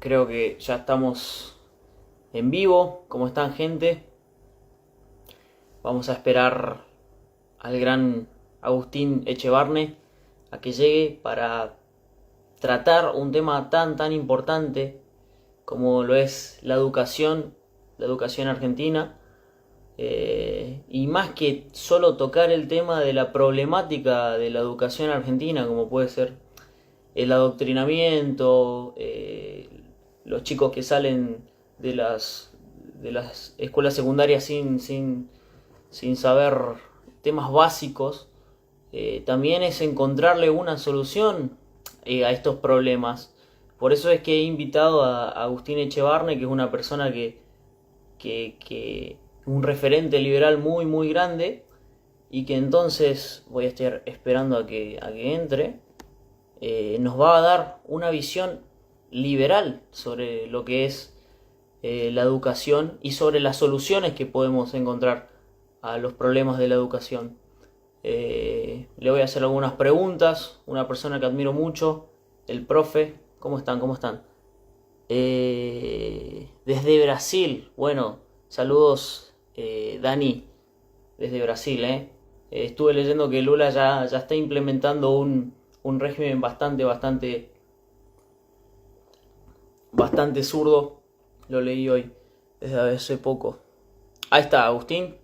Creo que ya estamos en vivo. ¿Cómo están, gente? Vamos a esperar al gran Agustín Echevarne a que llegue para tratar un tema tan importante como lo es la educación argentina. Y más que solo tocar el tema de la problemática de la educación argentina, como puede ser el adoctrinamiento, los chicos que salen de de las escuelas secundarias sin saber temas básicos, también es encontrarle una solución a estos problemas. Por eso es que he invitado a Agustín Echevarne, que es una persona que un referente liberal muy grande, y que entonces voy a estar esperando a que entre. Nos va a dar una visión liberal sobre lo que es la educación y sobre las soluciones que podemos encontrar a los problemas de la educación. Le voy a hacer algunas preguntas, una persona que admiro mucho, el profe. ¿Cómo están? ¿Cómo están? Desde Brasil, bueno, saludos, Dani, desde Brasil. Estuve leyendo que Lula ya está implementando un régimen bastante zurdo. Lo leí hoy, desde hace poco. Ahí está, Agustín.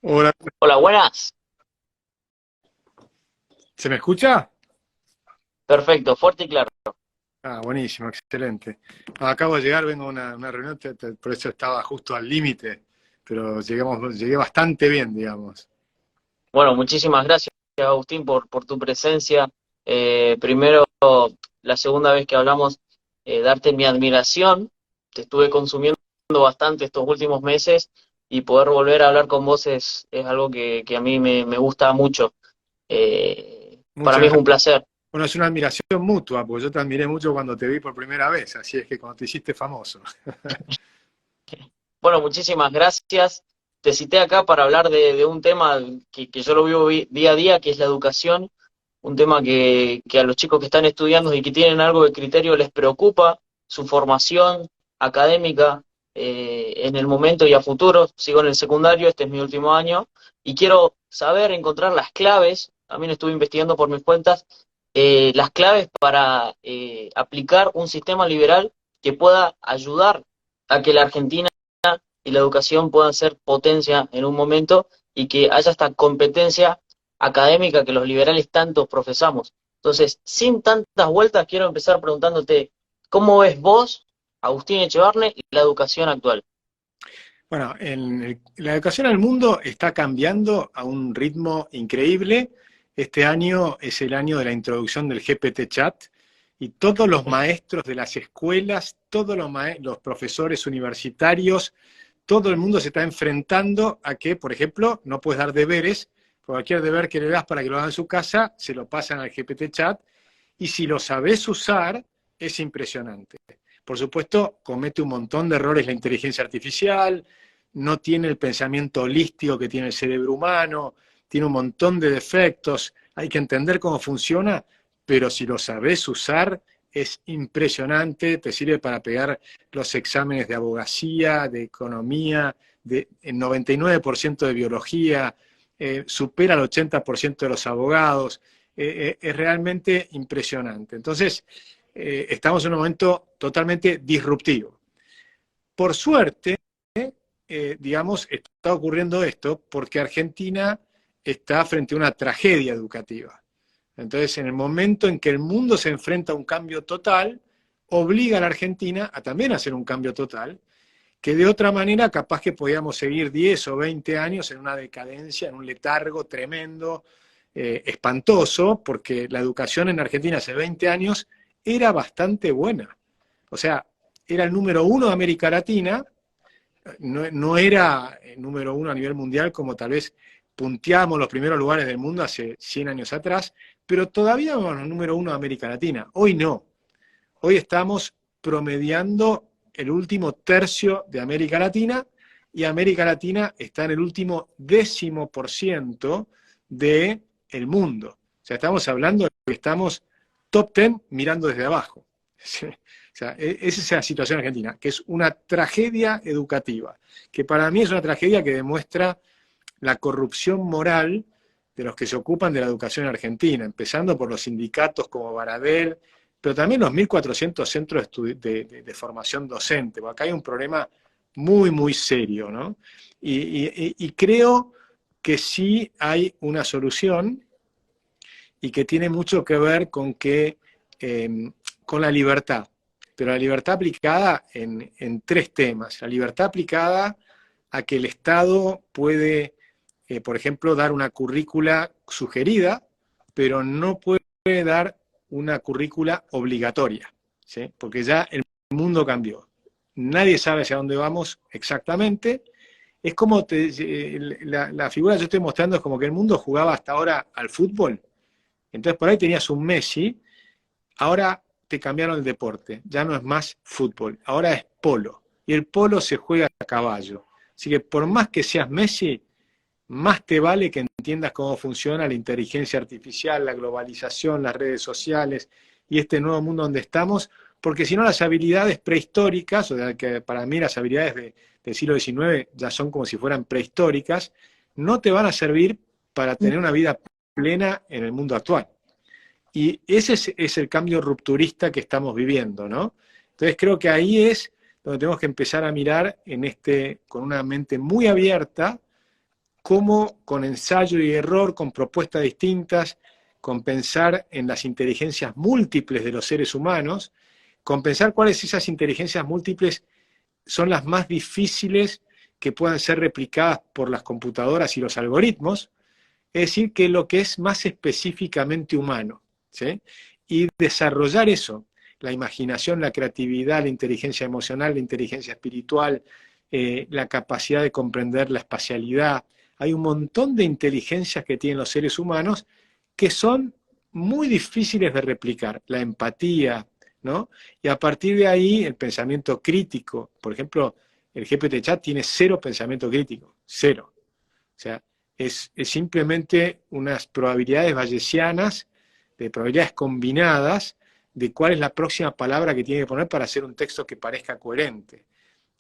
Hola, Hola, buenas. ¿se me escucha? Perfecto, fuerte y claro. Ah, buenísimo, excelente. Acabo de llegar, vengo a una reunión, por eso estaba justo al límite, pero llegué bastante bien, digamos. Bueno, muchísimas gracias, Agustín, por tu presencia. Primero, la segunda vez que hablamos, darte mi admiración. Te estuve consumiendo bastante estos últimos meses y poder volver a hablar con vos es algo que a mí me gusta mucho. Para Muchas mí es gracias. un placer. Bueno, es una admiración mutua, porque yo te admiré mucho cuando te vi por primera vez, así es que cuando te hiciste famoso. Bueno, muchísimas gracias. Te cité acá para hablar de un tema que yo lo vivo día a día, que es la educación, un tema que a los chicos que están estudiando y que tienen algo de criterio les preocupa, su formación académica en el momento y a futuro. Sigo en el secundario, este es mi último año, y quiero saber, encontrar las claves, también estuve investigando por mis cuentas, las claves para aplicar un sistema liberal que pueda ayudar a que la Argentina y la educación puedan ser potencia en un momento y que haya esta competencia académica que los liberales tanto profesamos. Entonces, sin tantas vueltas, quiero empezar preguntándote, ¿cómo ves vos, Agustín Echevarne, la educación actual? Bueno, la educación en el mundo está cambiando a un ritmo increíble. Este año es el año de la introducción del GPT-Chat y todos los maestros de las escuelas, todos los profesores universitarios, todo el mundo se está enfrentando a que, por ejemplo, no puedes dar deberes, cualquier deber que le das para que lo haga en su casa, se lo pasan al GPT-Chat, y si lo sabes usar, es impresionante. Por supuesto, comete un montón de errores la inteligencia artificial, no tiene el pensamiento holístico que tiene el cerebro humano, tiene un montón de defectos, hay que entender cómo funciona, pero si lo sabes usar, es impresionante, te sirve para pegar los exámenes de abogacía, de economía, de el 99% de biología, supera el 80% de los abogados, es realmente impresionante. Entonces, estamos en un momento totalmente disruptivo. Por suerte, digamos, está ocurriendo esto porque Argentina está frente a una tragedia educativa. Entonces, en el momento en que el mundo se enfrenta a un cambio total, obliga a la Argentina a también hacer un cambio total, que de otra manera capaz que podíamos seguir 10 o 20 años en una decadencia, en un letargo tremendo, espantoso, porque la educación en Argentina hace 20 años era bastante buena. O sea, era el número uno de América Latina, no era el número uno a nivel mundial como tal vez punteábamos los primeros lugares del mundo hace 100 años atrás, pero todavía éramos el número uno de América Latina. Hoy no. Hoy estamos promediando el último tercio de América Latina, y América Latina está en el último 10% del mundo. O sea, estamos hablando de que estamos top 10 mirando desde abajo. ¿Sí? O sea, esa es la situación argentina, que es una tragedia educativa, que para mí es una tragedia que demuestra la corrupción moral de los que se ocupan de la educación en Argentina, empezando por los sindicatos como Baradel, pero también los 1.400 centros de formación docente, porque acá hay un problema muy, muy serio, ¿no? Y creo que sí hay una solución y que tiene mucho que ver con con la libertad, pero la libertad aplicada en tres temas. La libertad aplicada a que el Estado puede, por ejemplo, dar una currícula sugerida, pero no puede dar una currícula obligatoria, ¿sí? Porque ya el mundo cambió. Nadie sabe hacia dónde vamos exactamente. Es como la figura que yo estoy mostrando es como que el mundo jugaba hasta ahora al fútbol. Entonces por ahí tenías un Messi, ahora te cambiaron el deporte, ya no es más fútbol, ahora es polo. Y el polo se juega a caballo. Así que por más que seas Messi, más te vale que entiendas cómo funciona la inteligencia artificial, la globalización, las redes sociales y este nuevo mundo donde estamos, porque si no las habilidades prehistóricas, o sea que para mí las habilidades del siglo XIX ya son como si fueran prehistóricas, no te van a servir para tener una vida plena en el mundo actual. Y ese es el cambio rupturista que estamos viviendo, ¿no? Entonces creo que ahí es donde tenemos que empezar a mirar con una mente muy abierta, cómo con ensayo y error, con propuestas distintas, con pensar en las inteligencias múltiples de los seres humanos, con pensar cuáles esas inteligencias múltiples son las más difíciles que puedan ser replicadas por las computadoras y los algoritmos, es decir, que lo que es más específicamente humano, ¿sí? Y desarrollar eso, la imaginación, la creatividad, la inteligencia emocional, la inteligencia espiritual, la capacidad de comprender la espacialidad. Hay un montón de inteligencias que tienen los seres humanos que son muy difíciles de replicar. La empatía, ¿no? Y a partir de ahí el pensamiento crítico. Por ejemplo, el GPT-Chat tiene cero pensamiento crítico, cero. O sea, es simplemente unas probabilidades bayesianas, de probabilidades combinadas, de cuál es la próxima palabra que tiene que poner para hacer un texto que parezca coherente.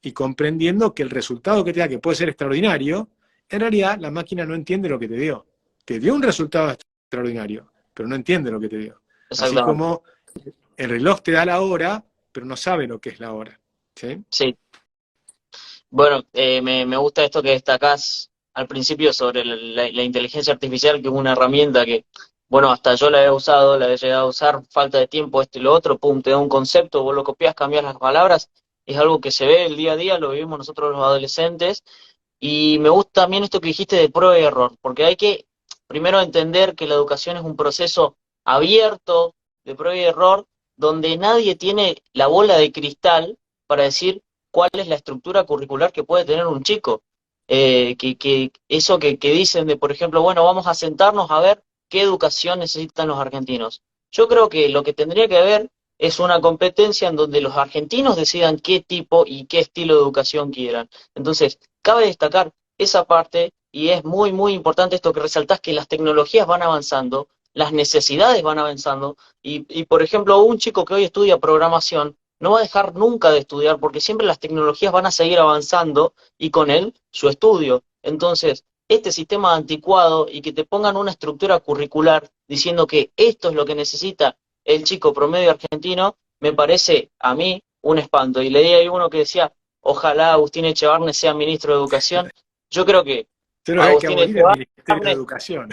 Y comprendiendo que el resultado que te da, que puede ser extraordinario, en realidad la máquina no entiende lo que te dio. Te dio un resultado extraordinario, pero no entiende lo que te dio. Así Exactamente. como el reloj te da la hora, pero no sabe lo que es la hora. ¿Sí? Sí. Bueno, me gusta esto que destacás al principio sobre la inteligencia artificial, que es una herramienta que, bueno, hasta yo la he usado, la he llegado a usar, falta de tiempo, esto y lo otro, pum, te da un concepto, vos lo copias, cambias las palabras, es algo que se ve el día a día, lo vivimos nosotros los adolescentes, y me gusta también esto que dijiste de prueba y error, porque hay que primero entender que la educación es un proceso abierto de prueba y error, donde nadie tiene la bola de cristal para decir cuál es la estructura curricular que puede tener un chico. Eso que dicen de, por ejemplo, bueno, vamos a sentarnos a ver qué educación necesitan los argentinos. Yo creo que lo que tendría que haber es una competencia en donde los argentinos decidan qué tipo y qué estilo de educación quieran. Entonces, cabe destacar esa parte y es muy, muy importante esto que resaltás, que las tecnologías van avanzando, las necesidades van avanzando por ejemplo, un chico que hoy estudia programación no va a dejar nunca de estudiar porque siempre las tecnologías van a seguir avanzando y con él su estudio. Entonces, este sistema anticuado y que te pongan una estructura curricular diciendo que esto es lo que necesita el chico promedio argentino, me parece a mí un espanto. Y leí ahí uno que decía, ojalá Agustín Echevarne sea ministro de Educación. Yo Creo que hay que Agustín abolir el Ministerio de Echevarne, Educación.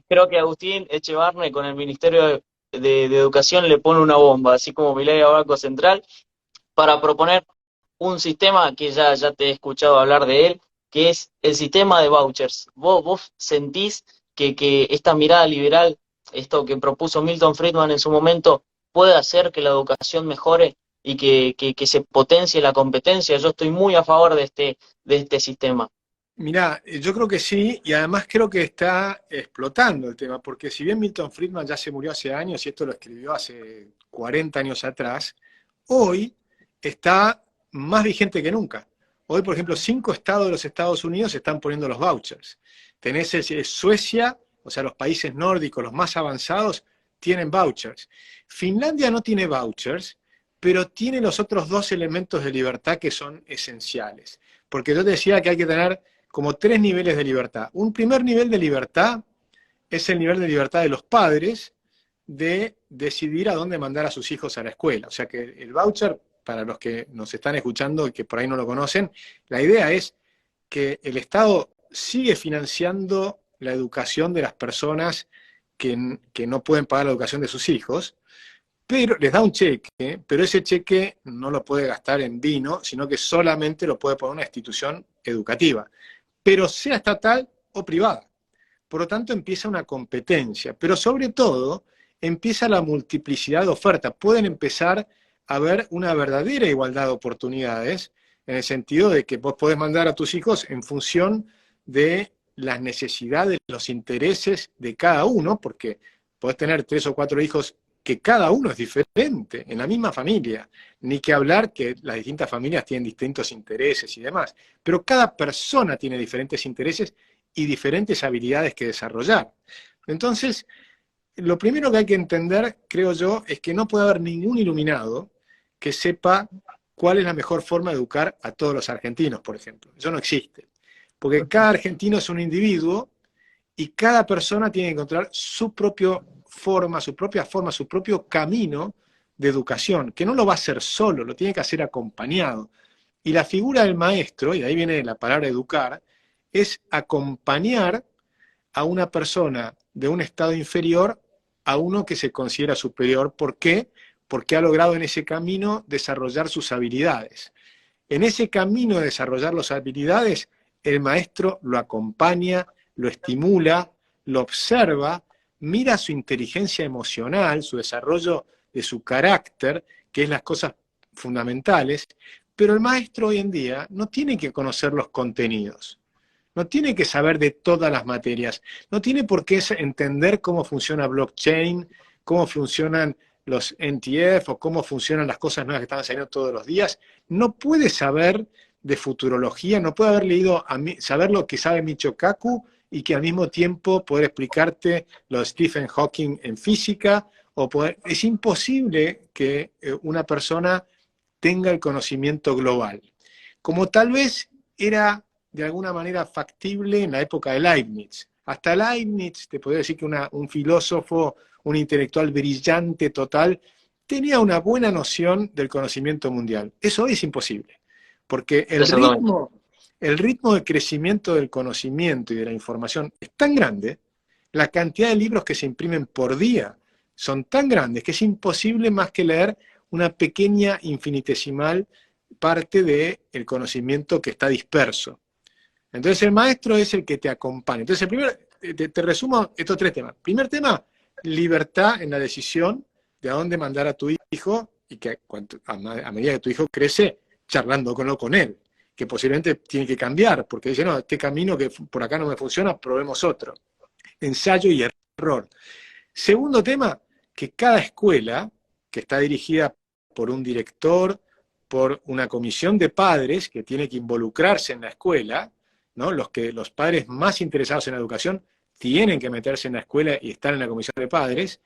creo que Agustín Echevarne con el Ministerio de Educación le pone una bomba, así como Milei a Banco Central, para proponer un sistema que ya te he escuchado hablar de él, que es el sistema de vouchers. ¿Vos sentís que esta mirada liberal, esto que propuso Milton Friedman en su momento, puede hacer que la educación mejore y que se potencie la competencia? Yo estoy muy a favor de este sistema. Mirá, yo creo que sí, y además creo que está explotando el tema, porque si bien Milton Friedman ya se murió hace años, y esto lo escribió hace 40 años atrás, hoy está más vigente que nunca. Hoy, por ejemplo, 5 estados de los Estados Unidos están poniendo los vouchers. Tenés Suecia, o sea, los países nórdicos, los más avanzados, tienen vouchers. Finlandia no tiene vouchers, pero tiene los otros 2 elementos de libertad que son esenciales. Porque yo te decía que hay que tener como 3 niveles de libertad. Un primer nivel de libertad es el nivel de libertad de los padres de decidir a dónde mandar a sus hijos a la escuela. O sea que el voucher, para los que nos están escuchando y que por ahí no lo conocen, la idea es que el Estado sigue financiando la educación de las personas que no pueden pagar la educación de sus hijos, pero les da un cheque, pero ese cheque no lo puede gastar en vino, sino que solamente lo puede poner una institución educativa, pero sea estatal o privada. Por lo tanto, empieza una competencia, pero sobre todo empieza la multiplicidad de ofertas. Pueden empezar a haber una verdadera igualdad de oportunidades, en el sentido de que vos podés mandar a tus hijos en función de las necesidades, los intereses de cada uno, porque podés tener 3 o 4 hijos que cada uno es diferente, en la misma familia. Ni que hablar que las distintas familias tienen distintos intereses y demás, pero cada persona tiene diferentes intereses y diferentes habilidades que desarrollar. Entonces, lo primero que hay que entender, creo yo, es que no puede haber ningún iluminado que sepa cuál es la mejor forma de educar a todos los argentinos, por ejemplo. Eso no existe. Porque cada argentino es un individuo y cada persona tiene que encontrar su propia forma, su propio camino de educación, que no lo va a hacer solo, lo tiene que hacer acompañado. Y la figura del maestro, y de ahí viene la palabra educar, es acompañar a una persona de un estado inferior a uno que se considera superior. ¿Por qué? Porque ha logrado en ese camino desarrollar sus habilidades. En ese camino de desarrollar las habilidades, el maestro lo acompaña, lo estimula, lo observa, mira su inteligencia emocional, su desarrollo de su carácter, que es las cosas fundamentales, pero el maestro hoy en día no tiene que conocer los contenidos. No tiene que saber de todas las materias, no tiene por qué entender cómo funciona blockchain, cómo funcionan los NTF o cómo funcionan las cosas nuevas que están saliendo todos los días. No puede saber de futurología, no puede haber leído, saber lo que sabe Michio Kaku y que al mismo tiempo poder explicarte lo de Stephen Hawking en física. Es imposible que una persona tenga el conocimiento global. Como tal vez era de alguna manera factible en la época de Leibniz. Hasta Leibniz, te podría decir que un filósofo, un intelectual brillante total, tenía una buena noción del conocimiento mundial. Eso hoy es imposible, porque el ritmo de crecimiento del conocimiento y de la información es tan grande, la cantidad de libros que se imprimen por día son tan grandes que es imposible más que leer una pequeña infinitesimal parte del conocimiento que está disperso. Entonces el maestro es el que te acompaña. Entonces, te resumo estos 3 temas. Primer tema, libertad en la decisión de a dónde mandar a tu hijo y que a medida que tu hijo crece, charlando con él, que posiblemente tiene que cambiar, porque dice, no, este camino que por acá no me funciona, probemos otro. Ensayo y error. Segundo tema, que cada escuela, que está dirigida por un director, por una comisión de padres que tiene que involucrarse en la escuela, ¿no? Los padres más interesados en la educación tienen que meterse en la escuela y estar en la comisión de padres,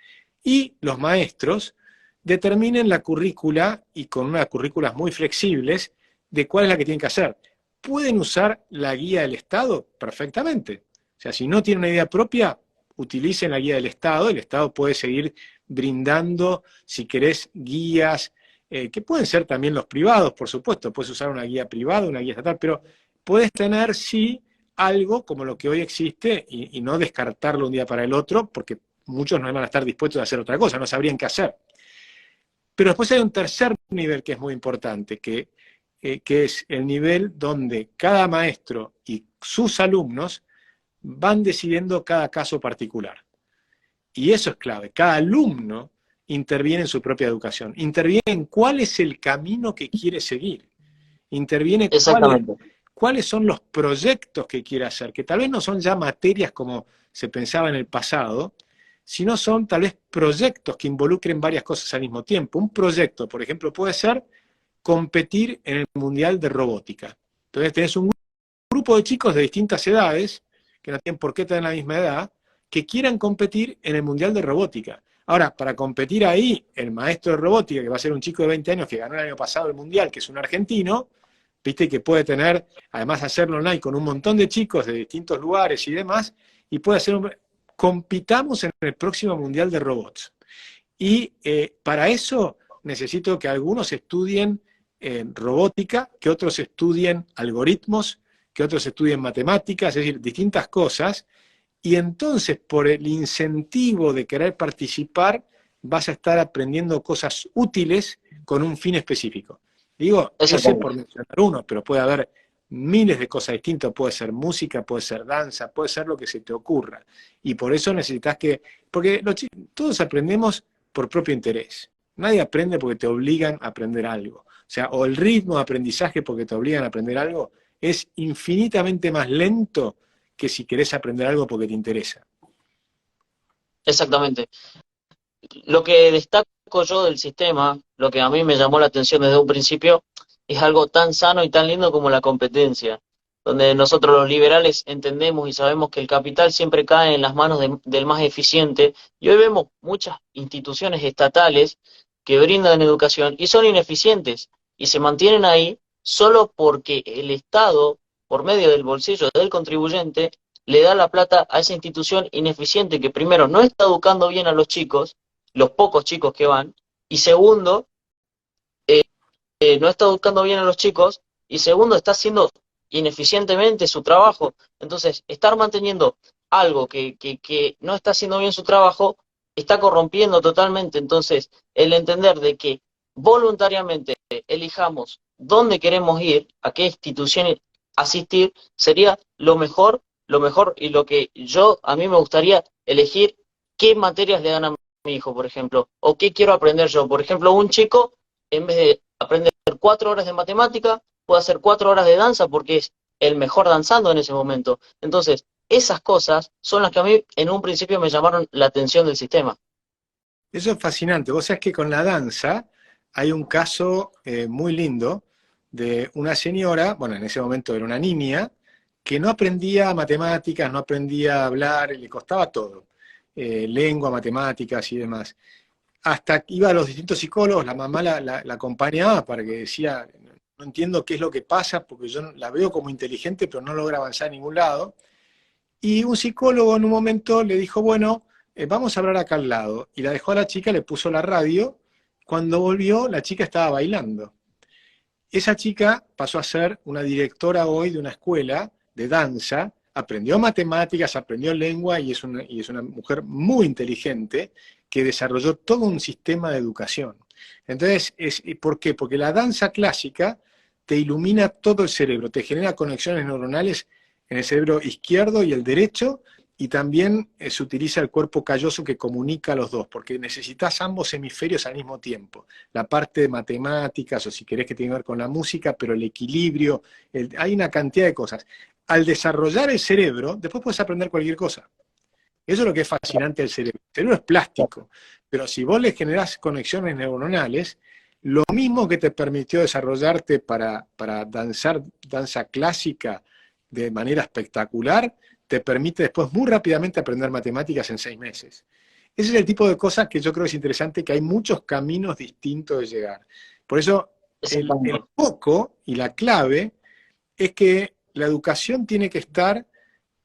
y los maestros determinen la currícula, y con unas currículas muy flexibles, de cuál es la que tienen que hacer. ¿Pueden usar la guía del Estado? Perfectamente. O sea, si no tienen una idea propia, utilicen la guía del Estado. El Estado puede seguir brindando, si querés, guías, que pueden ser también los privados, por supuesto. Puedes usar una guía privada, una guía estatal, pero puedes tener, sí, algo como lo que hoy existe y no descartarlo un día para el otro, porque muchos no van a estar dispuestos a hacer otra cosa, no sabrían qué hacer. Pero después hay un tercer nivel que es muy importante, que es el nivel donde cada maestro y sus alumnos van decidiendo cada caso particular. Y eso es clave. Cada alumno interviene en su propia educación, interviene en cuál es el camino que quiere seguir, interviene cuáles son los proyectos que quiere hacer, que tal vez no son ya materias como se pensaba en el pasado, sino son tal vez proyectos que involucren varias cosas al mismo tiempo. Un proyecto, por ejemplo, puede ser competir en el Mundial de Robótica. Entonces tenés un grupo de chicos de distintas edades, que no tienen por qué tener la misma edad, que quieran competir en el Mundial de Robótica. Ahora, para competir ahí, el maestro de robótica, que va a ser un chico de 20 años que ganó el año pasado el Mundial, que es un argentino, viste que puede tener, además hacerlo online con un montón de chicos de distintos lugares y demás, y puede hacer compitamos en el próximo Mundial de Robots. Y para eso necesito que algunos estudien robótica, que otros estudien algoritmos, que otros estudien matemáticas, es decir, distintas cosas, y entonces por el incentivo de querer participar vas a estar aprendiendo cosas útiles con un fin específico. Digo, ese por mencionar uno, pero puede haber miles de cosas distintas, puede ser música, puede ser danza, puede ser lo que se te ocurra. Y por eso necesitas porque todos aprendemos por propio interés. Nadie aprende porque te obligan a aprender algo. O sea, o el ritmo de aprendizaje porque te obligan a aprender algo es infinitamente más lento que si querés aprender algo porque te interesa. Exactamente. Lo que destaco yo del sistema, lo que a mí me llamó la atención desde un principio, es algo tan sano y tan lindo como la competencia, donde nosotros los liberales entendemos y sabemos que el capital siempre cae en las manos del más eficiente, y hoy vemos muchas instituciones estatales que brindan educación y son ineficientes y se mantienen ahí solo porque el Estado, por medio del bolsillo del contribuyente, le da la plata a esa institución ineficiente que primero no está educando bien a los chicos, los pocos chicos que van, y segundo, no está educando bien a los chicos, y segundo, está haciendo ineficientemente su trabajo. Entonces, estar manteniendo algo que no está haciendo bien su trabajo, está corrompiendo totalmente. Entonces, el entender de que voluntariamente elijamos dónde queremos ir, a qué institución asistir, sería lo mejor y lo que a mí me gustaría elegir qué materias le dan a mi hijo, por ejemplo, o qué quiero aprender yo. Por ejemplo, un chico, en vez de aprender 4 horas de matemática, puede hacer 4 horas de danza porque es el mejor danzando en ese momento. Entonces, esas cosas son las que a mí en un principio me llamaron la atención del sistema. Eso es fascinante. Vos sabés que con la danza hay un caso muy lindo de una señora, bueno, en ese momento era una niña, que no aprendía matemáticas, no aprendía a hablar, le costaba todo, lengua, matemáticas y demás. Hasta que iba a los distintos psicólogos, la mamá la acompañaba para que decía, no entiendo qué es lo que pasa, porque yo la veo como inteligente, pero no logra avanzar a ningún lado. Y un psicólogo en un momento le dijo, bueno, vamos a hablar acá al lado. Y la dejó a la chica, le puso la radio. Cuando volvió, la chica estaba bailando. Esa chica pasó a ser una directora hoy de una escuela de danza, aprendió matemáticas, aprendió lengua y es una mujer muy inteligente que desarrolló todo un sistema de educación. Entonces, ¿por qué? Porque la danza clásica te ilumina todo el cerebro, te genera conexiones neuronales en el cerebro izquierdo y el derecho, y también se utiliza el cuerpo calloso que comunica los dos, porque necesitas ambos hemisferios al mismo tiempo. La parte de matemáticas, o si querés que tenga que ver con la música, pero el equilibrio, hay una cantidad de cosas. Al desarrollar el cerebro, después puedes aprender cualquier cosa. Eso es lo que es fascinante del cerebro. El cerebro es plástico, pero si vos le generás conexiones neuronales, lo mismo que te permitió desarrollarte para danzar danza clásica de manera espectacular, te permite después muy rápidamente aprender matemáticas en 6 meses. Ese es el tipo de cosas que yo creo que es interesante, que hay muchos caminos distintos de llegar. Por eso el foco y la clave es que la educación tiene que estar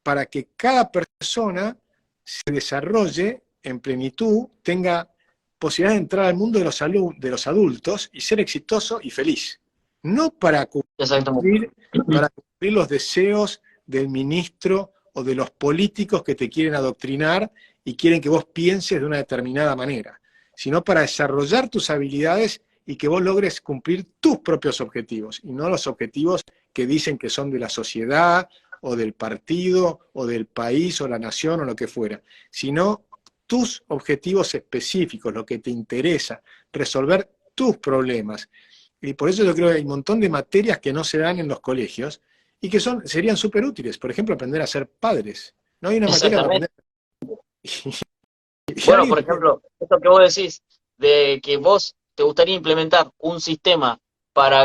para que cada persona se desarrolle en plenitud, tenga posibilidad de entrar al mundo de los adultos y ser exitoso y feliz. No para cumplir los deseos del ministro o de los políticos que te quieren adoctrinar y quieren que vos pienses de una determinada manera, sino para desarrollar tus habilidades y que vos logres cumplir tus propios objetivos, y no los objetivos que dicen que son de la sociedad, o del partido, o del país, o la nación, o lo que fuera, sino tus objetivos específicos, lo que te interesa, resolver tus problemas. Y por eso yo creo que hay un montón de materias que no se dan en los colegios y que serían súper útiles. Por ejemplo, aprender a ser padres. No hay una materia para aprender. Bueno, por ejemplo, esto que vos decís, de que vos te gustaría implementar un sistema para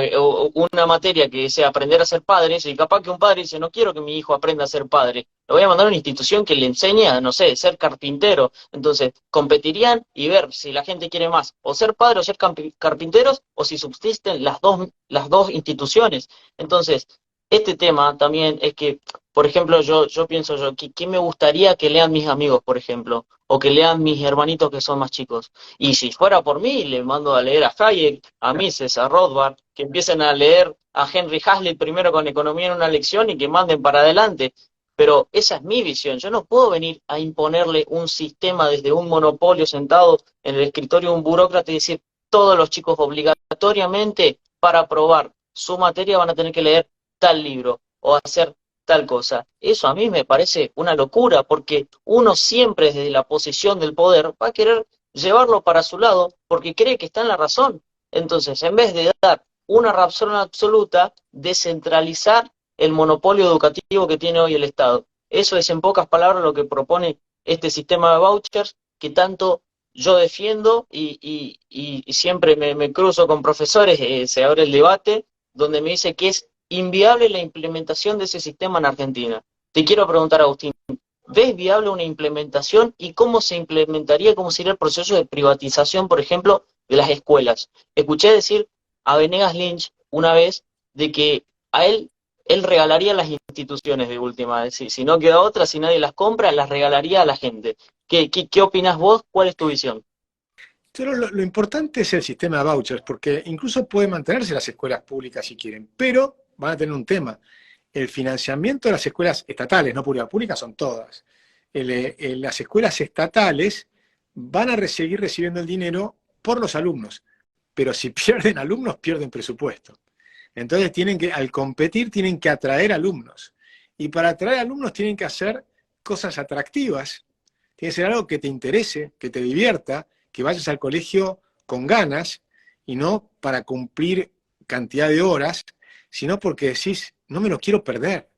una materia que sea aprender a ser padres, y capaz que un padre dice, no quiero que mi hijo aprenda a ser padre, lo voy a mandar a una institución que le enseñe a, no sé, ser carpintero. Entonces, competirían y ver si la gente quiere más, o ser padre o ser carpinteros, o si subsisten las dos instituciones. Entonces, este tema también es que, por ejemplo, yo pienso yo, ¿qué me gustaría que lean mis amigos, por ejemplo? O que lean mis hermanitos que son más chicos. Y si fuera por mí, le mando a leer a Hayek, a Mises, a Rothbard, que empiecen a leer a Henry Hazlitt primero con economía en una lección y que manden para adelante. Pero esa es mi visión. Yo no puedo venir a imponerle un sistema desde un monopolio sentado en el escritorio de un burócrata y decir, todos los chicos obligatoriamente para aprobar su materia van a tener que leer tal libro o hacer tal cosa. Eso a mí me parece una locura, porque uno siempre desde la posición del poder va a querer llevarlo para su lado porque cree que está en la razón. Entonces, en vez de dar una razón absoluta, descentralizar el monopolio educativo que tiene hoy el Estado. Eso es en pocas palabras lo que propone este sistema de vouchers que tanto yo defiendo y siempre me cruzo con profesores, se abre el debate donde me dice que es inviable la implementación de ese sistema en Argentina. Te quiero preguntar, Agustín, ¿ves viable una implementación y cómo se implementaría, cómo sería el proceso de privatización, por ejemplo, de las escuelas? Escuché decir a Venegas Lynch una vez de que a él regalaría las instituciones de última, si no queda otra, si nadie las compra, las regalaría a la gente. ¿Qué opinas vos? ¿Cuál es tu visión? Pero lo importante es el sistema de vouchers, porque incluso pueden mantenerse las escuelas públicas si quieren, pero van a tener un tema. El financiamiento de las escuelas estatales, no públicas, públicas son todas. Las escuelas estatales van a seguir recibiendo el dinero por los alumnos, pero si pierden alumnos, pierden presupuesto. Entonces al competir, tienen que atraer alumnos. Y para atraer alumnos tienen que hacer cosas atractivas. Tiene que ser algo que te interese, que te divierta, que vayas al colegio con ganas y no para cumplir cantidad de horas, sino porque decís, no me lo quiero perder.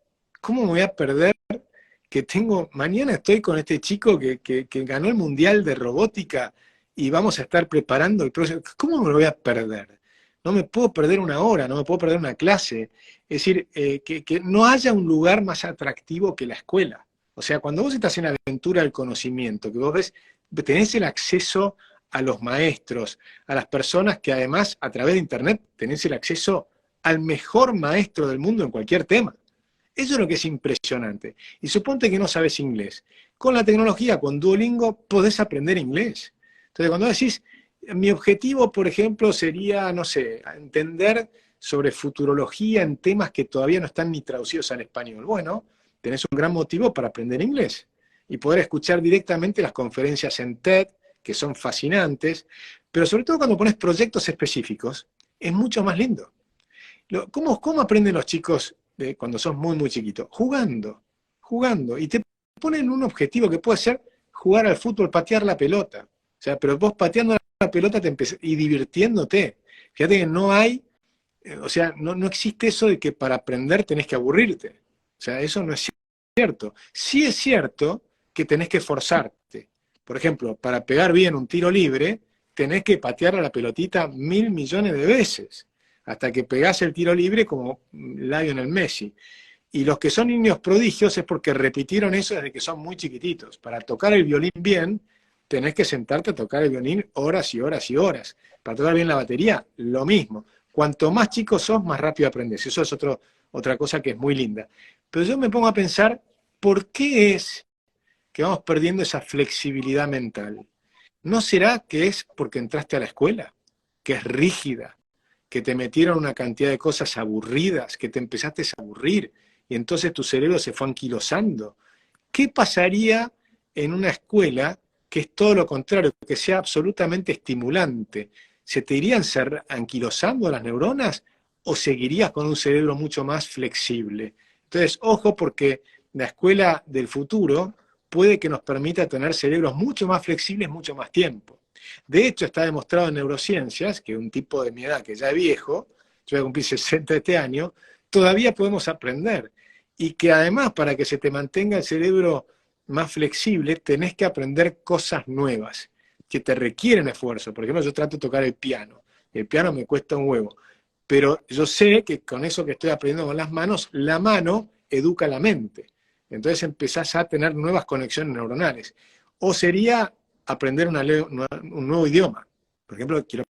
¿Cómo me voy a perder que mañana estoy con este chico que ganó el Mundial de Robótica y vamos a estar preparando el próximo? ¿Cómo me lo voy a perder? No me puedo perder una hora, no me puedo perder una clase. Es decir, que no haya un lugar más atractivo que la escuela. O sea, cuando vos estás en la aventura del conocimiento, que vos ves, tenés el acceso a los maestros, a las personas que además a través de Internet tenés el acceso al mejor maestro del mundo en cualquier tema. Eso es lo que es impresionante. Y suponte que no sabes inglés. Con la tecnología, con Duolingo, podés aprender inglés. Entonces, cuando decís, mi objetivo, por ejemplo, sería, no sé, entender sobre futurología en temas que todavía no están ni traducidos al español. Bueno, tenés un gran motivo para aprender inglés y poder escuchar directamente las conferencias en TED, que son fascinantes, pero sobre todo cuando pones proyectos específicos, es mucho más lindo. ¿Cómo aprenden los chicos cuando sos muy, muy chiquito? Jugando, jugando. Y te ponen un objetivo que puede ser jugar al fútbol, patear la pelota. O sea, pero vos pateando la pelota y divirtiéndote. Fíjate que no hay, o sea, no existe eso de que para aprender tenés que aburrirte. O sea, eso no es cierto. Sí es cierto que tenés que forzarte. Por ejemplo, para pegar bien un tiro libre, tenés que patear a la pelotita 1.000 millones de veces, hasta que pegás el tiro libre como Lionel Messi. Y los que son niños prodigios es porque repitieron eso desde que son muy chiquititos. Para tocar el violín bien, tenés que sentarte a tocar el violín horas y horas y horas. Para tocar bien la batería, lo mismo. Cuanto más chicos sos, más rápido aprendes. Eso es otra cosa que es muy linda. Pero yo me pongo a pensar, ¿por qué es que vamos perdiendo esa flexibilidad mental? ¿No será que es porque entraste a la escuela, que es rígida, que te metieron una cantidad de cosas aburridas, que te empezaste a aburrir y entonces tu cerebro se fue anquilosando? ¿Qué pasaría en una escuela que es todo lo contrario, que sea absolutamente estimulante? ¿Se te irían anquilosando las neuronas o seguirías con un cerebro mucho más flexible? Entonces, ojo, porque la escuela del futuro puede que nos permita tener cerebros mucho más flexibles mucho más tiempo. De hecho, está demostrado en neurociencias que un tipo de mi edad, que ya es viejo, yo voy a cumplir 60 este año, todavía podemos aprender. Y que además, para que se te mantenga el cerebro más flexible, tenés que aprender cosas nuevas, que te requieren esfuerzo. Por ejemplo, yo trato de tocar el piano. El piano me cuesta un huevo. pero yo sé que con eso que estoy aprendiendo con las manos, la mano educa la mente. Entonces empezás a tener nuevas conexiones neuronales. O sería aprender un nuevo idioma. Por ejemplo, quiero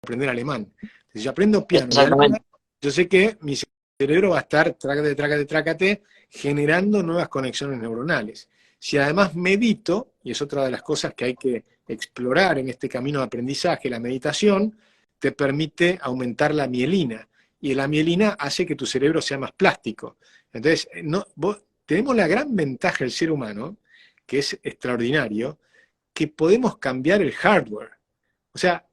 aprender alemán. Si yo aprendo piano y alemán, Exactamente. yo sé que mi cerebro va a estar, trácate, trácate, trácate, generando nuevas conexiones neuronales. Si además medito, y es otra de las cosas que hay que explorar en este camino de aprendizaje, la meditación, te permite aumentar la mielina. Y la mielina hace que tu cerebro sea más plástico. Entonces, tenemos la gran ventaja del ser humano, que es extraordinario, que podemos cambiar el hardware. O sea,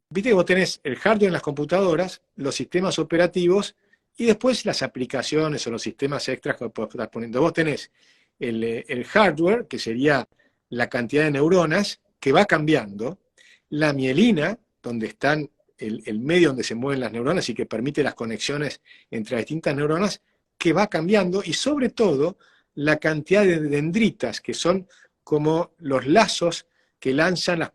viste que vos tenés el hardware en las computadoras, los sistemas operativos y después las aplicaciones o los sistemas extras que podés estar poniendo. Vos tenés el hardware, que sería la cantidad de neuronas, que va cambiando, la mielina, donde están el medio donde se mueven las neuronas y que permite las conexiones entre las distintas neuronas, que va cambiando, y sobre todo la cantidad de dendritas, que son como los lazos que lanzan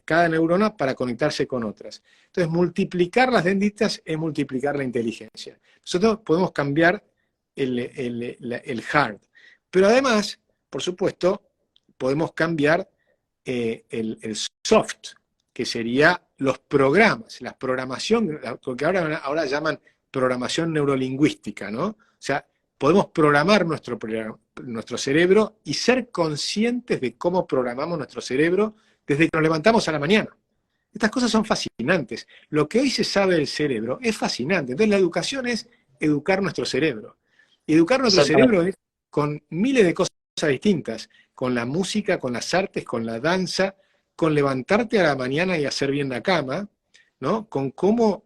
cada neurona para conectarse con otras. Entonces, multiplicar las dendritas es multiplicar la inteligencia. Nosotros podemos cambiar el hard, pero además, por supuesto, podemos cambiar el soft, que sería los programas, la programación, lo que ahora llaman programación neurolingüística, ¿no? O sea, podemos programar nuestro cerebro y ser conscientes de cómo programamos nuestro cerebro desde que nos levantamos a la mañana. Estas cosas son fascinantes. Lo que hoy se sabe del cerebro es fascinante. Entonces la educación es educar nuestro cerebro. Y educar nuestro Exactamente. cerebro es con miles de cosas distintas, con la música, con las artes, con la danza, con levantarte a la mañana y hacer bien la cama, ¿no? Con cómo,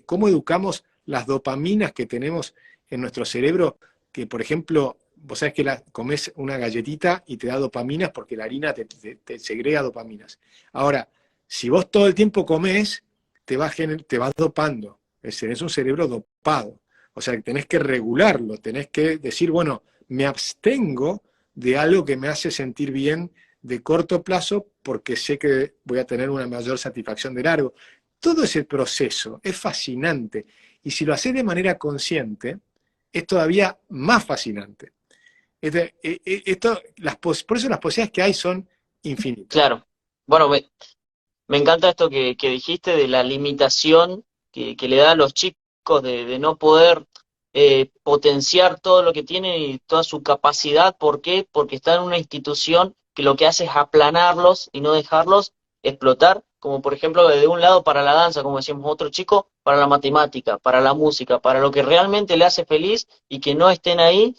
cómo educamos las dopaminas que tenemos en nuestro cerebro, que por ejemplo, vos sabés que comés una galletita y te da dopaminas porque la harina te segrega dopaminas. Ahora, si vos todo el tiempo comés, te vas dopando. Es un cerebro dopado. O sea, que tenés que regularlo, tenés que decir, bueno, me abstengo de algo que me hace sentir bien de corto plazo porque sé que voy a tener una mayor satisfacción de largo. Todo ese proceso es fascinante. Y si lo haces de manera consciente, es todavía más fascinante. Por eso las posibilidades que hay son infinitas. Claro. Bueno, me encanta esto que dijiste de la limitación que le da a los chicos de no poder potenciar todo lo que tienen y toda su capacidad. ¿Por qué? Porque están en una institución que lo que hace es aplanarlos y no dejarlos explotar, como por ejemplo de un lado para la danza, como decíamos, otro chico para la matemática, para la música, para lo que realmente le hace feliz y que no estén ahí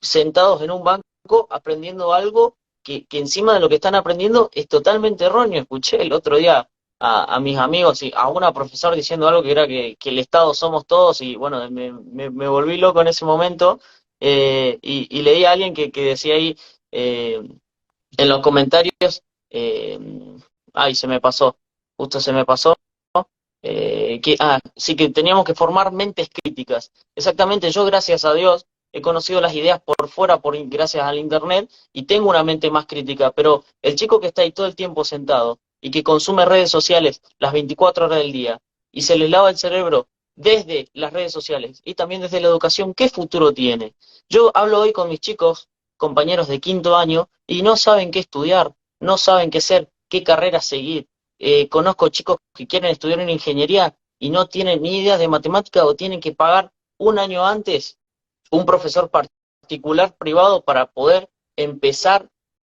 sentados en un banco aprendiendo algo que encima de lo que están aprendiendo es totalmente erróneo. Escuché el otro día a mis amigos y a una profesora diciendo algo que era que el Estado somos todos y bueno, me volví loco en ese momento y leí a alguien que decía ahí eh, en los comentarios, eh, ay, se me pasó, justo se me pasó, sí que teníamos que formar mentes críticas. Exactamente, yo gracias a Dios he conocido las ideas por fuera gracias al internet y tengo una mente más crítica, pero el chico que está ahí todo el tiempo sentado y que consume redes sociales las 24 horas del día y se le lava el cerebro desde las redes sociales y también desde la educación, ¿qué futuro tiene? Yo hablo hoy con mis chicos, compañeros de quinto año, y no saben qué estudiar, no saben qué hacer, qué carrera seguir. Conozco chicos que quieren estudiar en ingeniería y no tienen ni idea de matemática o tienen que pagar un año antes un profesor particular privado para poder empezar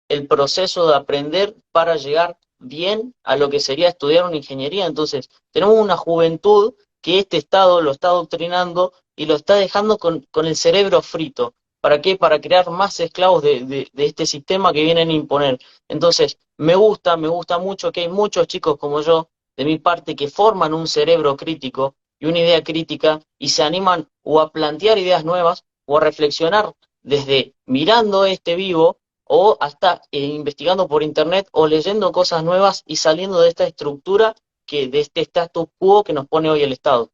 el proceso de aprender para llegar bien a lo que sería estudiar una ingeniería. Entonces, tenemos una juventud que este Estado lo está adoctrinando y lo está dejando con el cerebro frito. ¿Para qué? Para crear más esclavos de este sistema que vienen a imponer. Entonces, me gusta mucho que hay muchos chicos como yo, de mi parte, que forman un cerebro crítico y una idea crítica y se animan o a plantear ideas nuevas o a reflexionar desde mirando este vivo o hasta investigando por internet o leyendo cosas nuevas y saliendo de esta estructura de este status quo que nos pone hoy el Estado.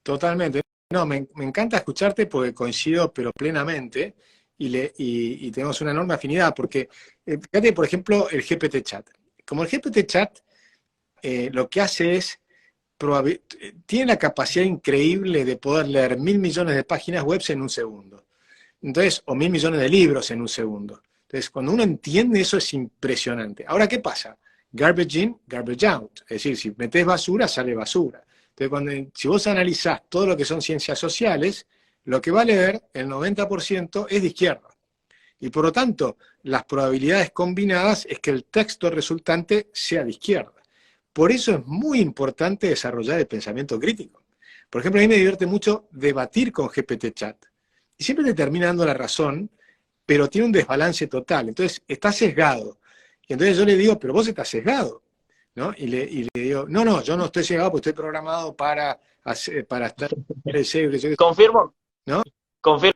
Totalmente. No, me encanta escucharte porque coincido, pero plenamente, y tenemos una enorme afinidad, porque fíjate, por ejemplo, el GPT Chat. Como el GPT Chat lo que hace es tiene la capacidad increíble de poder leer 1.000 millones de páginas web en un segundo. Entonces, o 1.000 millones de libros en un segundo. Entonces, cuando uno entiende eso es impresionante. Ahora, ¿qué pasa? Garbage in, garbage out. Es decir, si metés basura, sale basura. Entonces, si vos analizás todo lo que son ciencias sociales, lo que va a leer, el 90% es de izquierda. Y por lo tanto, las probabilidades combinadas es que el texto resultante sea de izquierda. Por eso es muy importante desarrollar el pensamiento crítico. Por ejemplo, a mí me divierte mucho debatir con GPT-Chat. Y siempre te termina dando la razón, pero tiene un desbalance total. Entonces, está sesgado. Y entonces yo le digo, pero vos estás sesgado, ¿no? Y le digo, no, yo no estoy sesgado porque estoy programado para estar en el sesgo, Confirmo, ¿no? confirmo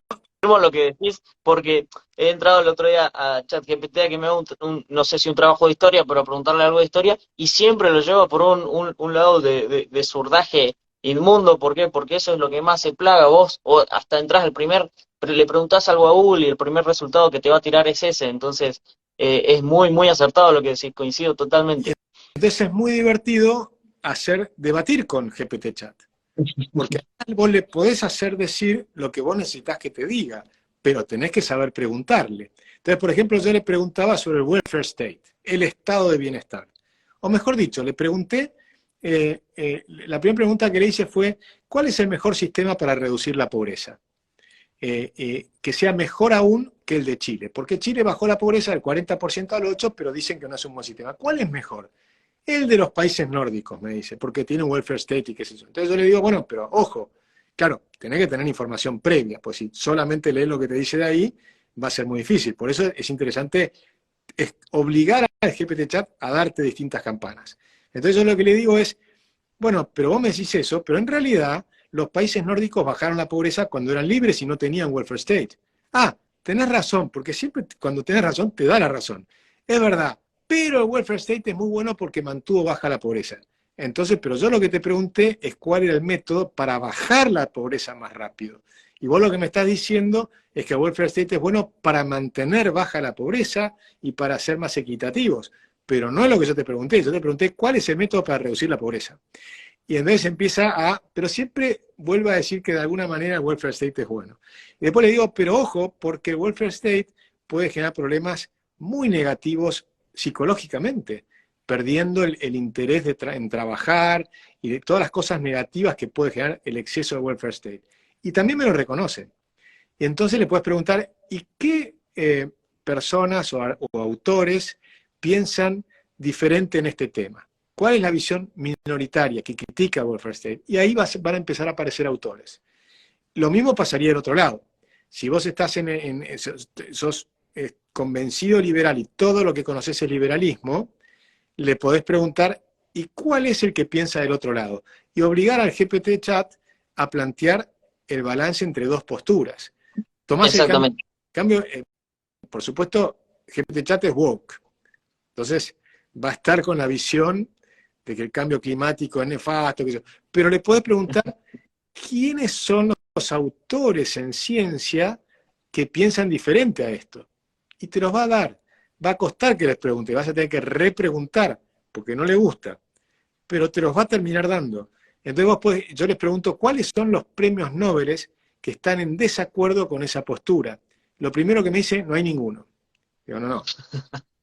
lo que decís, porque he entrado el otro día a ChatGPT a que me haga no sé si un trabajo de historia, pero a preguntarle algo de historia, y siempre lo lleva por un lado de surdaje inmundo. ¿Por qué? Porque eso es lo que más se plaga. Vos, o hasta entras le preguntás algo a Google y el primer resultado que te va a tirar es ese. Entonces, es muy, muy acertado lo que decís, coincido totalmente. Entonces es muy divertido debatir con GPT-Chat. Porque vos le podés hacer decir lo que vos necesitas que te diga, pero tenés que saber preguntarle. Entonces, por ejemplo, yo le preguntaba sobre el welfare state, el estado de bienestar. O mejor dicho, le pregunté, la primera pregunta que le hice fue, ¿cuál es el mejor sistema para reducir la pobreza? Que sea mejor aún que el de Chile, porque Chile bajó la pobreza del 40% al 8%, pero dicen que no es un buen sistema. ¿Cuál es mejor? El de los países nórdicos, me dice, porque tiene un welfare state y qué sé yo. Entonces yo le digo, bueno, pero ojo, claro, tenés que tener información previa, pues si solamente lees lo que te dice de ahí, va a ser muy difícil. Por eso es interesante obligar al GPT-Chat a darte distintas campanas. Entonces yo lo que le digo es, bueno, pero vos me decís eso, pero en realidad los países nórdicos bajaron la pobreza cuando eran libres y no tenían welfare state. Ah, tenés razón, porque siempre cuando tenés razón te da la razón. Es verdad, pero el welfare state es muy bueno porque mantuvo baja la pobreza. Entonces, pero yo lo que te pregunté es cuál era el método para bajar la pobreza más rápido. Y vos lo que me estás diciendo es que el welfare state es bueno para mantener baja la pobreza y para ser más equitativos. Pero no es lo que yo te pregunté cuál es el método para reducir la pobreza. Y entonces pero siempre vuelve a decir que de alguna manera el welfare state es bueno. Y después le digo, pero ojo, porque el welfare state puede generar problemas muy negativos psicológicamente, perdiendo el interés en trabajar y de todas las cosas negativas que puede generar el exceso de welfare state. Y también me lo reconocen. Y entonces le puedes preguntar, ¿y qué personas o autores piensan diferente en este tema? ¿Cuál es la visión minoritaria que critica a welfare state? Y ahí van a empezar a aparecer autores. Lo mismo pasaría del otro lado. Si vos estás sos convencido liberal y todo lo que conoces es liberalismo, le podés preguntar, ¿y cuál es el que piensa del otro lado? Y obligar al GPT-Chat a plantear el balance entre dos posturas. Tomás Exactamente. cambio, por supuesto, GPT-Chat es woke. Entonces, va a estar con la visión de que el cambio climático es nefasto, pero le podés preguntar quiénes son los autores en ciencia que piensan diferente a esto. Y te los va a dar. Va a costar que les pregunte, vas a tener que repreguntar, porque no le gusta, pero te los va a terminar dando. Entonces yo les pregunto, ¿cuáles son los premios Nobel que están en desacuerdo con esa postura? Lo primero que me dice, no hay ninguno. Digo, no.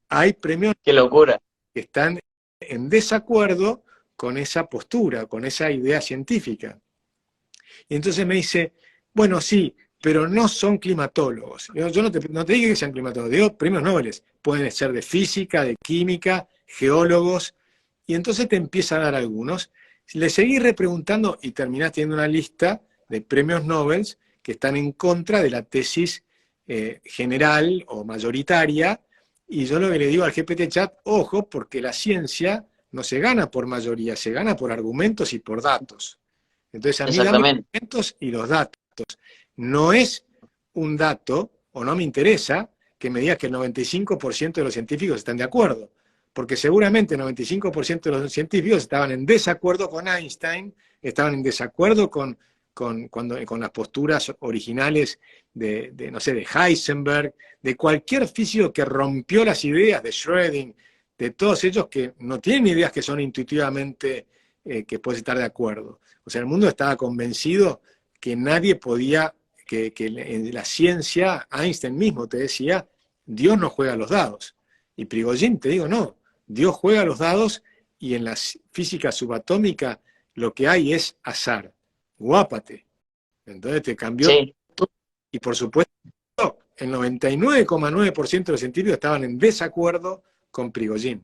Hay premios Qué locura. que están en desacuerdo con esa postura, con esa idea científica. Y entonces me dice, bueno, sí, pero no son climatólogos. Yo no te digo que sean climatólogos, digo premios Nobel. Pueden ser de física, de química, geólogos, y entonces te empieza a dar algunos. Le seguís repreguntando y terminás teniendo una lista de premios Nobel que están en contra de la tesis general o mayoritaria, y yo lo que le digo al GPT-Chat, ojo, porque la ciencia no se gana por mayoría, se gana por argumentos y por datos. Entonces a mí dame los argumentos y los datos. No es un dato, o no me interesa, que me digas que el 95% de los científicos están de acuerdo, porque seguramente el 95% de los científicos estaban en desacuerdo con Einstein, estaban en desacuerdo con las posturas originales no sé, de Heisenberg, de cualquier físico que rompió las ideas de Schrödinger, de todos ellos que no tienen ideas que son intuitivamente que puedes estar de acuerdo. O sea, el mundo estaba convencido que nadie podía, que en la ciencia, Einstein mismo te decía, Dios no juega a los dados. Y Prigogine te digo, no, Dios juega a los dados y en la física subatómica lo que hay es azar. Guápate. Entonces te cambió Sí, todo. Y por supuesto, el 99,9% de los científicos estaban en desacuerdo con Prigogine.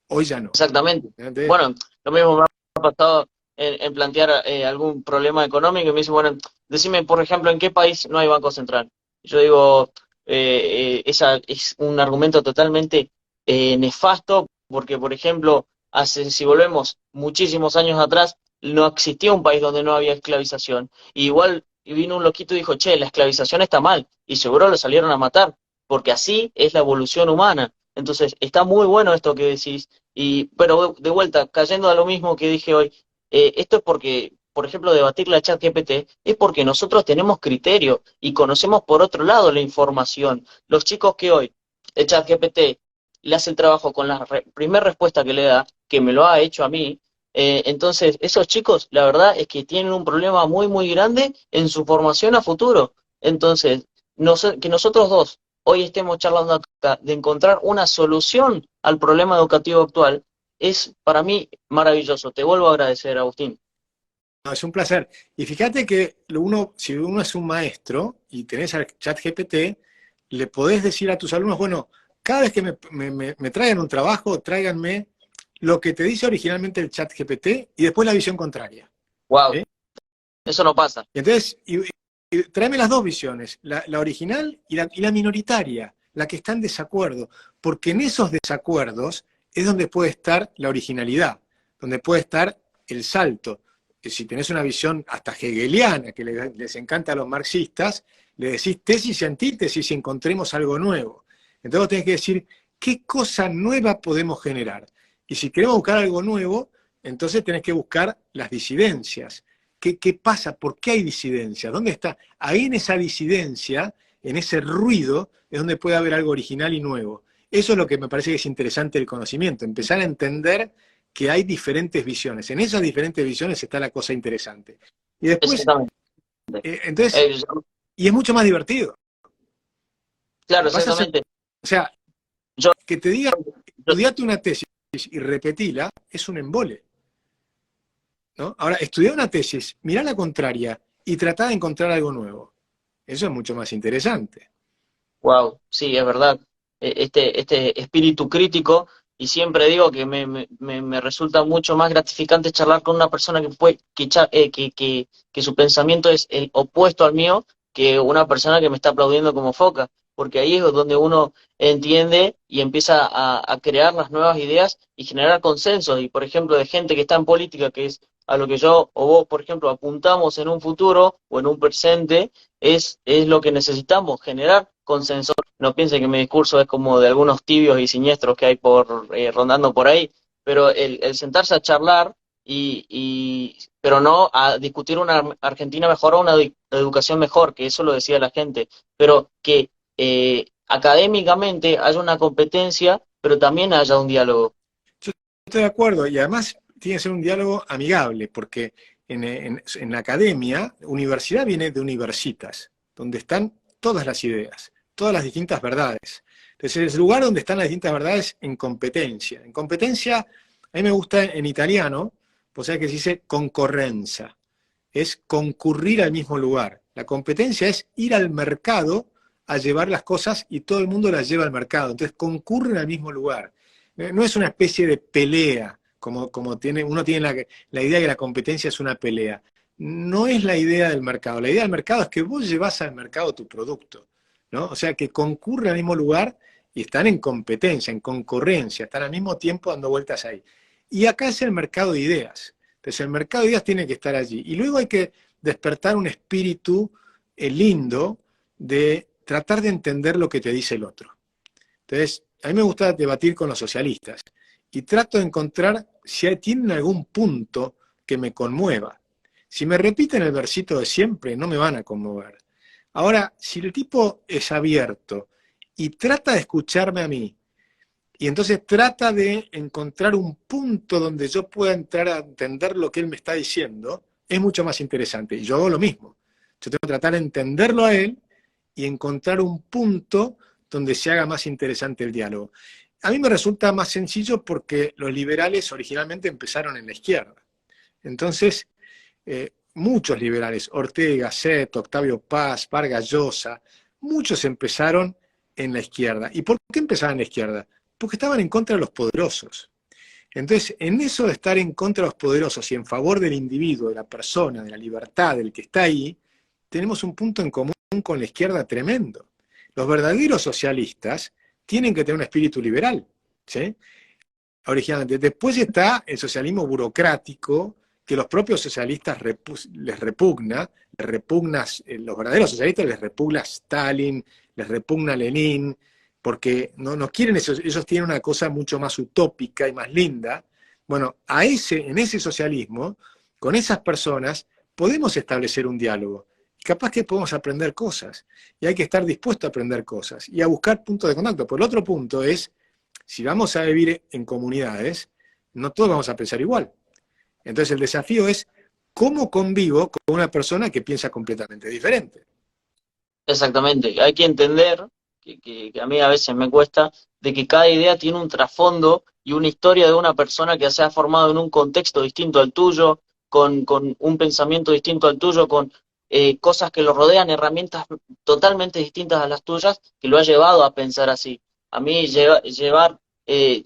Hoy ya no. exactamente. Entonces, Bueno, lo mismo me ha pasado en plantear algún problema económico y me dice, bueno, decime, por ejemplo, ¿en qué país no hay banco central? Yo digo, esa es un argumento totalmente nefasto porque, por ejemplo, si volvemos muchísimos años atrás, no existía un país donde no había esclavización. Y igual y vino un loquito y dijo, che, la esclavización está mal. Y seguro lo salieron a matar, porque así es la evolución humana. Entonces, está muy bueno esto que decís. Pero de vuelta, cayendo a lo mismo que dije hoy, esto es porque, por ejemplo, debatir la ChatGPT es porque nosotros tenemos criterio y conocemos por otro lado la información. Los chicos que hoy el ChatGPT le hace el trabajo con la primera respuesta que le da, que me lo ha hecho a mí, entonces esos chicos, la verdad es que tienen un problema muy, muy grande en su formación a futuro. Entonces, que nosotros dos hoy estemos charlando acá de encontrar una solución al problema educativo actual es para mí maravilloso. Te vuelvo a agradecer, Agustín. no, es un placer. Y fíjate que si uno es un maestro y tenés al chat GPT, le podés decir a tus alumnos, bueno, cada vez que me traigan un trabajo, tráiganme lo que te dice originalmente el chat GPT y después la visión contraria. Wow, ¿Sí? eso no pasa. Y entonces, y tráeme las dos visiones, la original y la minoritaria, la que está en desacuerdo, porque en esos desacuerdos es donde puede estar la originalidad, donde puede estar el salto. Si tenés una visión hasta hegeliana, que les encanta a los marxistas, le decís tesis y antítesis y encontremos algo nuevo. Entonces vos tenés que decir, ¿qué cosa nueva podemos generar? Y si queremos buscar algo nuevo, entonces tenés que buscar las disidencias. ¿Qué pasa? ¿Por qué hay disidencia? ¿Dónde está? Ahí en esa disidencia, en ese ruido, es donde puede haber algo original y nuevo. Eso es lo que me parece que es interesante del conocimiento, empezar a entender que hay diferentes visiones. En esas diferentes visiones está la cosa interesante. Y después, Exactamente. entonces, Eh, y es mucho más divertido. claro, Vas a hacer, exactamente. o sea, Yo, que te diga, yo- estudiate una tesis y repetila, es un embole. ¿No? Ahora, estudiar una tesis, mirá la contraria y tratá de encontrar algo nuevo. Eso es mucho más interesante. wow, sí, es verdad. Este espíritu crítico, y siempre digo que me resulta mucho más gratificante charlar con una persona que su pensamiento es el opuesto al mío, que una persona que me está aplaudiendo como foca, porque ahí es donde uno entiende y empieza a crear las nuevas ideas y generar consensos. Y por ejemplo, de gente que está en política, que es a lo que yo o vos, por ejemplo, apuntamos en un futuro o en un presente, es lo que necesitamos, generar consenso. No piensen que mi discurso es como de algunos tibios y siniestros que hay rondando por ahí, pero el sentarse a charlar pero no a discutir una Argentina mejor o una educación mejor, que eso lo decía la gente, pero que académicamente haya una competencia, pero también haya un diálogo. Yo estoy de acuerdo y además tiene que ser un diálogo amigable, porque en la academia, universidad viene de universitas, donde están todas las ideas, todas las distintas verdades. Entonces, es el lugar donde están las distintas verdades en competencia. En competencia, a mí me gusta en italiano, pues sabés que se dice concorrenza, es concurrir al mismo lugar. La competencia es ir al mercado a llevar las cosas y todo el mundo las lleva al mercado. Entonces concurren al mismo lugar. No es una especie de pelea, como uno tiene la idea de que la competencia es una pelea. No es la idea del mercado. La idea del mercado es que vos llevas al mercado tu producto, ¿no? O sea, que concurren al mismo lugar y están en competencia, en concurrencia, están al mismo tiempo dando vueltas ahí. Y acá es el mercado de ideas. Entonces el mercado de ideas tiene que estar allí. Y luego hay que despertar un espíritu lindo de tratar de entender lo que te dice el otro. Entonces, a mí me gusta debatir con los socialistas y trato de encontrar si tienen algún punto que me conmueva. Si me repiten el versito de siempre, no me van a conmover. Ahora, si el tipo es abierto y trata de escucharme a mí Y entonces trata de encontrar un punto donde yo pueda entrar a entender lo que él me está diciendo, es mucho más interesante. Y yo hago lo mismo. Yo tengo que tratar de entenderlo a él y encontrar un punto donde se haga más interesante el diálogo. A mí me resulta más sencillo porque los liberales originalmente empezaron en la izquierda. Entonces, muchos liberales, Ortega, Set, Octavio Paz, Vargas Llosa, muchos empezaron en la izquierda. ¿Y por qué empezaban en la izquierda? Porque estaban en contra de los poderosos. Entonces, en eso de estar en contra de los poderosos y en favor del individuo, de la persona, de la libertad, del que está ahí, tenemos un punto en común con la izquierda tremendo. Los verdaderos socialistas tienen que tener un espíritu liberal, ¿sí? Originalmente. Después está el socialismo burocrático, que los propios socialistas les repugna, los verdaderos socialistas les repugna Stalin, les repugna Lenin, porque no quieren eso, ellos tienen una cosa mucho más utópica y más linda. Bueno, en ese socialismo, con esas personas, podemos establecer un diálogo. Capaz que podemos aprender cosas, y hay que estar dispuesto a aprender cosas, y a buscar puntos de contacto. Por el otro punto es, si vamos a vivir en comunidades, no todos vamos a pensar igual. Entonces el desafío es cómo convivo con una persona que piensa completamente diferente. Exactamente, hay que entender, que a mí a veces me cuesta, de que cada idea tiene un trasfondo y una historia de una persona que se ha formado en un contexto distinto al tuyo, con un pensamiento distinto al tuyo, con cosas que lo rodean, herramientas totalmente distintas a las tuyas, que lo ha llevado a pensar así. A mí eh,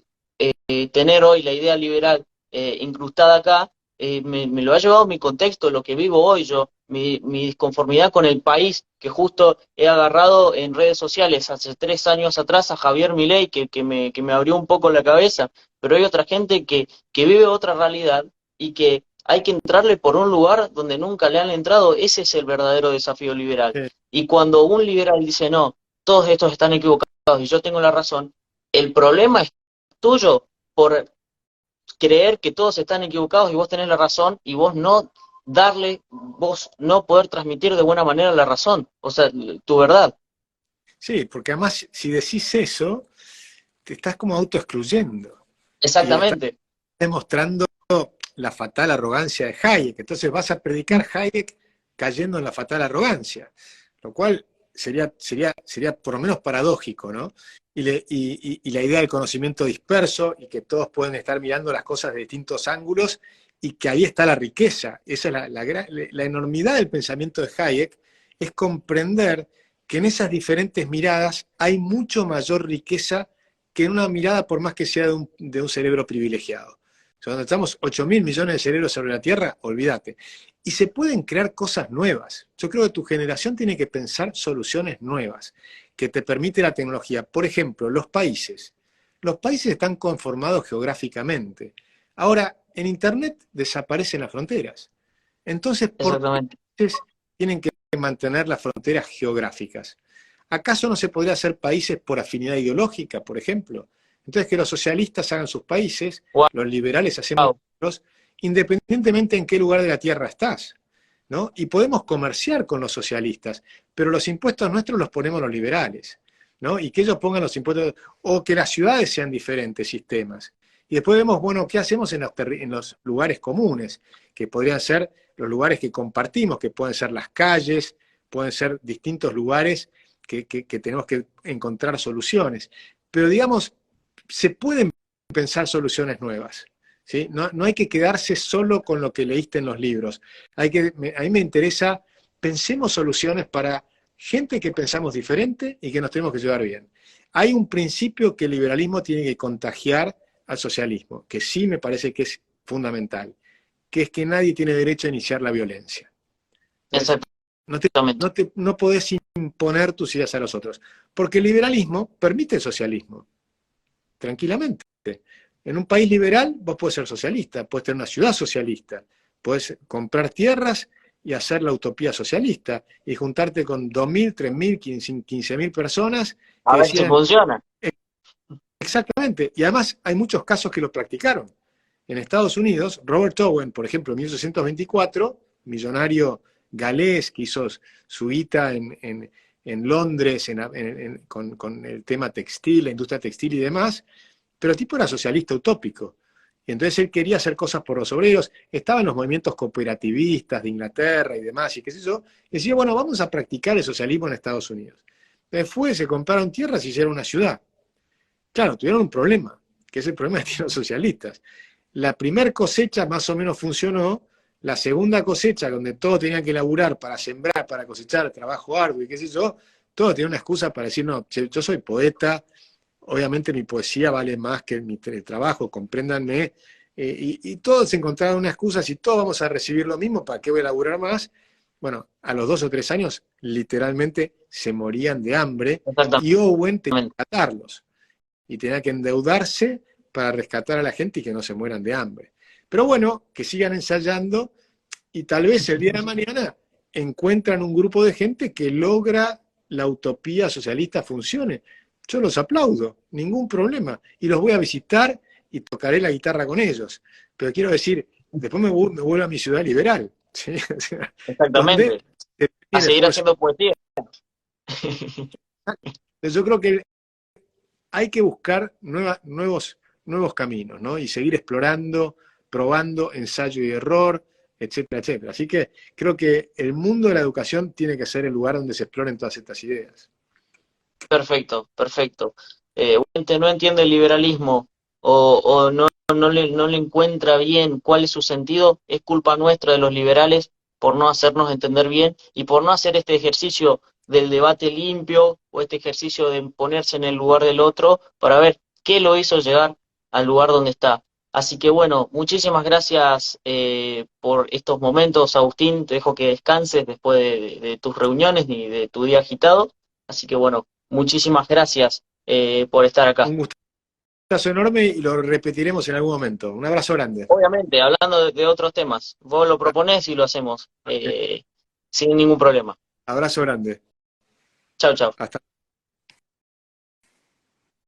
tener hoy la idea liberal incrustada acá, me lo ha llevado mi contexto, lo que vivo hoy yo, mi disconformidad con el país, que justo he agarrado en redes sociales hace 3 años atrás a Javier Milei, que me abrió un poco la cabeza, pero hay otra gente que vive otra realidad y que hay que entrarle por un lugar donde nunca le han entrado. Ese es el verdadero desafío liberal. Y cuando un liberal dice, no, todos estos están equivocados y yo tengo la razón, el problema es tuyo por creer que todos están equivocados y vos tenés la razón y vos no poder transmitir de buena manera la razón, o sea, tu verdad. Sí, porque además si decís eso, te estás como autoexcluyendo y estás Exactamente, demostrando la fatal arrogancia de Hayek. Entonces vas a predicar Hayek cayendo en la fatal arrogancia, lo cual sería por lo menos paradójico, ¿no? Y la idea del conocimiento disperso y que todos pueden estar mirando las cosas de distintos ángulos y que ahí está la riqueza. Esa es la enormidad del pensamiento de Hayek, es comprender que en esas diferentes miradas hay mucho mayor riqueza que en una mirada por más que sea de un cerebro privilegiado. O sea, cuando estamos 8.000 millones de cerebros sobre la Tierra, olvídate. Y se pueden crear cosas nuevas. Yo creo que tu generación tiene que pensar soluciones nuevas que te permite la tecnología. Por ejemplo, los países. Los países están conformados geográficamente. Ahora, en Internet desaparecen las fronteras. Entonces, ¿por qué exactamente. países tienen que mantener las fronteras geográficas? ¿Acaso no se podría hacer países por afinidad ideológica, por ejemplo? Entonces, que los socialistas hagan sus países, los liberales hacemos Wow. los, independientemente en qué lugar de la Tierra estás, ¿no? Y podemos comerciar con los socialistas, pero los impuestos nuestros los ponemos los liberales, ¿no? Y que ellos pongan los impuestos, o que las ciudades sean diferentes sistemas. Y después vemos, bueno, ¿qué hacemos en los lugares comunes? Que podrían ser los lugares que compartimos, que pueden ser las calles, pueden ser distintos lugares que tenemos que encontrar soluciones. Pero digamos, se pueden pensar soluciones nuevas. ¿Sí? No hay que quedarse solo con lo que leíste en los libros. A mí me interesa, pensemos soluciones para gente que pensamos diferente y que nos tenemos que llevar bien. Hay un principio que el liberalismo tiene que contagiar al socialismo, que sí me parece que es fundamental, que es que nadie tiene derecho a iniciar la violencia. Entonces, Exactamente. no podés imponer tus ideas a los otros, porque el liberalismo permite el socialismo, tranquilamente. En un país liberal vos podés ser socialista, podés tener una ciudad socialista, podés comprar tierras y hacer la utopía socialista y juntarte con 2.000, 3.000, 15.000 personas A que ver si deciden funciona. exactamente. Y además hay muchos casos que lo practicaron. En Estados Unidos, Robert Owen, por ejemplo, en 1824, millonario galés que hizo su guita en Londres con el tema textil, la industria textil y demás, pero el tipo era socialista utópico. Y entonces él quería hacer cosas por los obreros, estaban los movimientos cooperativistas de Inglaterra y demás, y qué sé yo, y decía, bueno, vamos a practicar el socialismo en Estados Unidos. Después se compraron tierras y hicieron una ciudad. Claro, tuvieron un problema, que es el problema que tienen los socialistas. La primera cosecha más o menos funcionó, la segunda cosecha, donde todos tenían que laburar para sembrar, para cosechar, trabajo arduo y qué sé yo, todos tenían una excusa para decir, no, yo soy poeta, obviamente mi poesía vale más que mi trabajo, compréndanme, y todos encontraron una excusa, si todos vamos a recibir lo mismo, ¿para qué voy a laburar más? Bueno, a los 2 o 3 años, literalmente se morían de hambre, y Owen tenía que rescatarlos, y tenía que endeudarse para rescatar a la gente y que no se mueran de hambre. Pero bueno, que sigan ensayando, y tal vez el día de mañana encuentran un grupo de gente que logra la utopía socialista funcione. Yo los aplaudo, ningún problema. Y los voy a visitar y tocaré la guitarra con ellos. Pero quiero decir, después me vuelvo a mi ciudad liberal. ¿Sí? O sea, Exactamente. A seguir haciendo poesía. Yo creo que hay que buscar nuevos caminos, ¿no? Y seguir explorando, probando, ensayo y error, etcétera, etcétera. Así que creo que el mundo de la educación tiene que ser el lugar donde se exploren todas estas ideas. Perfecto, perfecto. Gente no entiende el liberalismo o no le encuentra bien cuál es su sentido, es culpa nuestra de los liberales por no hacernos entender bien y por no hacer este ejercicio del debate limpio o este ejercicio de ponerse en el lugar del otro para ver qué lo hizo llegar al lugar donde está. Así que bueno, muchísimas gracias por estos momentos, Agustín. Te dejo que descanses después de tus reuniones y de tu día agitado. Así que bueno, muchísimas gracias por estar acá. Un gustazo enorme y lo repetiremos en algún momento. Un abrazo grande. Obviamente, hablando de otros temas, vos lo proponés y lo hacemos sin ningún problema. Abrazo grande. Chau, chau. Hasta